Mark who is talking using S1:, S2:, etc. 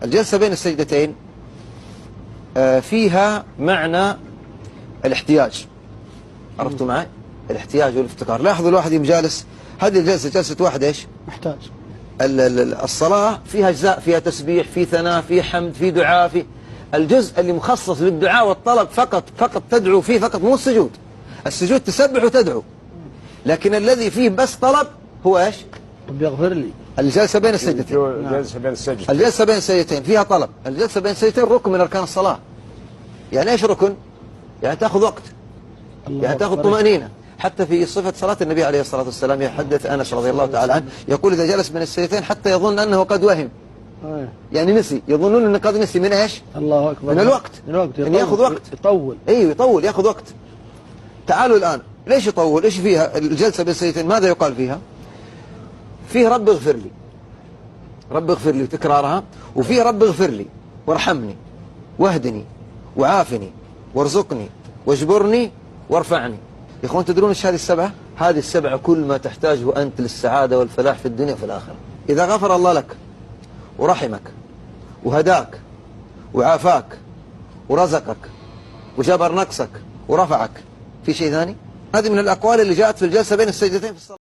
S1: الجلسة بين السجدتين فيها معنى الاحتياج. عرفتوا معي؟ الاحتياج والافتقار. لاحظوا الواحد يوم جالس، هذه الجلسة جلسة واحد ايش؟
S2: محتاج.
S1: الصلاة فيها أجزاء، فيها تسبيح، في ثناء، في حمد، في دعاء، في الجزء اللي مخصص للدعاء والطلب فقط تدعو فيه فقط، مو السجود. السجود تسبح وتدعو، لكن الذي فيه بس طلب هو ايش؟
S2: رب يغفر لي.
S1: الجلسة بين السجدتين. الجلسة بين السجدتين فيها طلب. الجلسة بين السجدتين ركن من أركان الصلاة. يعني ايش ركن؟ يعني تأخذ وقت، يعني تأخذ طمأنينة. حتى في صفة صلاة النبي عليه الصلاة والسلام يحدث أنس رضي الله تعالى عنه يقول إذا جلس بين السجدتين حتى يظن أنه قد وهم، يعني نسي، يظنون أنه قد نسي من ايش؟
S2: الله أكبر.
S1: من الوقت.
S2: من الوقت.
S1: أن يأخذ وقت.
S2: يطول.
S1: ايوه يطول، يأخذ وقت. تعالوا الآن، ليش يطول؟ ايش فيها الجلسة بين السجدتين؟ ماذا يقال فيها؟ فيه رب اغفر لي، رب اغفر لي تكرارها، وفيه رب اغفر لي وارحمني واهدني وعافني وارزقني واجبرني وارفعني. يا اخوان تدرون ايش هذه السبعة؟ هذه السبعة كل ما تحتاجه أنت للسعادة والفلاح في الدنيا وفي الآخرة. إذا غفر الله لك ورحمك وهداك وعافاك ورزقك وجبر نقصك ورفعك، في شيء ثاني؟ هذه من الأقوال اللي جاءت في الجلسة بين السجدتين في الصلاة.